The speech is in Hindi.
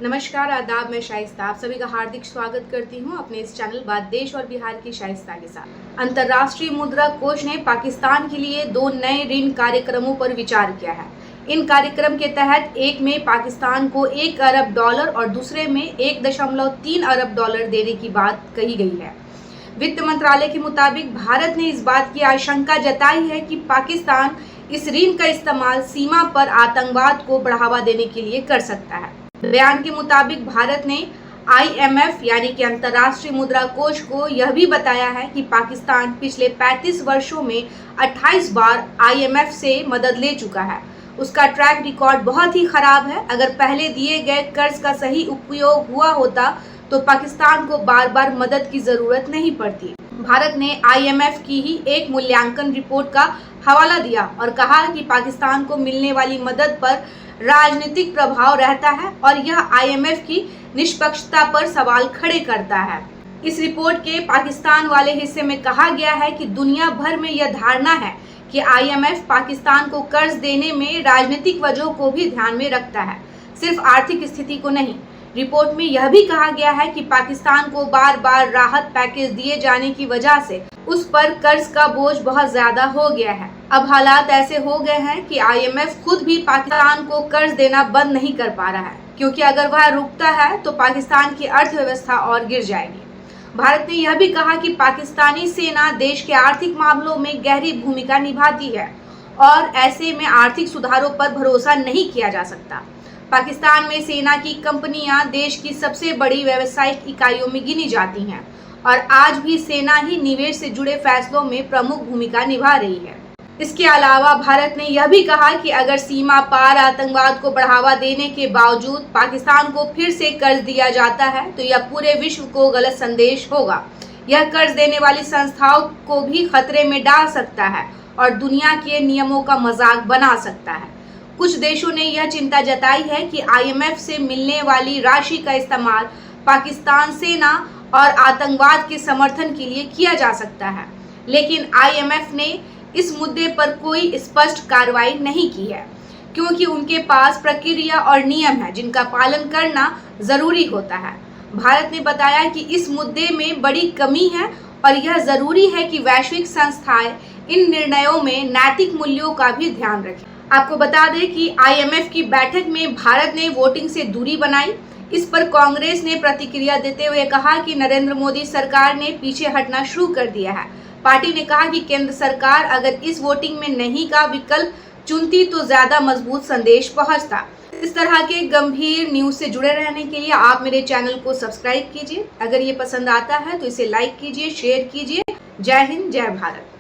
नमस्कार, आदाब। मैं शाइस्ता आप सभी का हार्दिक स्वागत करती हूं अपने इस चैनल बात देश और बिहार की शाइस्ता के साथ। अंतर्राष्ट्रीय मुद्रा कोष ने पाकिस्तान के लिए 2 नए ऋण कार्यक्रमों पर विचार किया है। इन कार्यक्रम के तहत एक में पाकिस्तान को $1 अरब और दूसरे में $1.3 अरब देने की बात कही गई है। वित्त मंत्रालय के मुताबिक भारत ने इस बात की आशंका जताई है कि पाकिस्तान इस ऋण का इस्तेमाल सीमा पर आतंकवाद को बढ़ावा देने के लिए कर सकता है। बयान के मुताबिक भारत ने IMF यानी कि अंतर्राष्ट्रीय मुद्रा कोष को यह भी बताया है कि पाकिस्तान पिछले 35 वर्षों में 28 बार IMF से मदद ले चुका है। उसका ट्रैक रिकॉर्ड बहुत ही खराब है। अगर पहले दिए गए कर्ज का सही उपयोग हुआ होता तो पाकिस्तान को बार बार मदद की जरूरत नहीं पड़ती। भारत ने IMF की ही एक मूल्यांकन रिपोर्ट का हवाला दिया और कहा कि पाकिस्तान को मिलने वाली मदद पर राजनीतिक प्रभाव रहता है और यह IMF की निष्पक्षता पर सवाल खड़े करता है। इस रिपोर्ट के पाकिस्तान वाले हिस्से में कहा गया है कि दुनिया भर में यह धारणा है कि IMF पाकिस्तान को कर्ज देने में राजनीतिक वजहों को भी ध्यान में रखता है, सिर्फ आर्थिक स्थिति को नहीं। रिपोर्ट में यह भी कहा गया है कि पाकिस्तान को बार बार राहत पैकेज दिए जाने की वजह से उस पर कर्ज का बोझ बहुत ज्यादा हो गया है। अब हालात ऐसे हो गए हैं कि IMF खुद भी पाकिस्तान को कर्ज देना बंद नहीं कर पा रहा है, क्योंकि अगर वह रुकता है तो पाकिस्तान की अर्थव्यवस्था और गिर जाएगी। भारत ने यह भी कहा कि पाकिस्तानी सेना देश के आर्थिक मामलों में गहरी भूमिका निभाती है और ऐसे में आर्थिक सुधारों पर भरोसा नहीं किया जा सकता। पाकिस्तान में सेना की कंपनियां देश की सबसे बड़ी व्यावसायिक इकाइयों में गिनी जाती हैं और आज भी सेना ही निवेश से जुड़े फैसलों में प्रमुख भूमिका निभा रही है। इसके अलावा भारत ने यह भी कहा कि अगर सीमा पार आतंकवाद को बढ़ावा देने के बावजूद पाकिस्तान को फिर से कर्ज दिया जाता है तो यह पूरे विश्व को गलत संदेश होगा। यह कर्ज देने वाली संस्थाओं को भी खतरे में डाल सकता है और दुनिया के नियमों का मजाक बना सकता है। कुछ देशों ने यह चिंता जताई है कि IMF से मिलने वाली राशि का इस्तेमाल पाकिस्तान सेना और आतंकवाद के समर्थन के लिए किया जा सकता है, लेकिन IMF ने इस मुद्दे पर कोई स्पष्ट कार्रवाई नहीं की है, क्योंकि उनके पास प्रक्रिया और नियम है जिनका पालन करना जरूरी होता है। भारत ने बताया कि इस मुद्दे में बड़ी कमी है और यह जरूरी है कि वैश्विक संस्थाएं इन निर्णयों में नैतिक मूल्यों का भी ध्यान रखें। आपको बता दें कि IMF की बैठक में भारत ने वोटिंग से दूरी बनाई। इस पर कांग्रेस ने प्रतिक्रिया देते हुए कहा कि नरेंद्र मोदी सरकार ने पीछे हटना शुरू कर दिया है। पार्टी ने कहा कि केंद्र सरकार अगर इस वोटिंग में नहीं का विकल्प चुनती तो ज्यादा मजबूत संदेश पहुंचता। इस तरह के गंभीर न्यूज से जुड़े रहने के लिए आप मेरे चैनल को सब्सक्राइब कीजिए। अगर ये पसंद आता है तो इसे लाइक कीजिए, शेयर कीजिए। जय हिंद, जय भारत।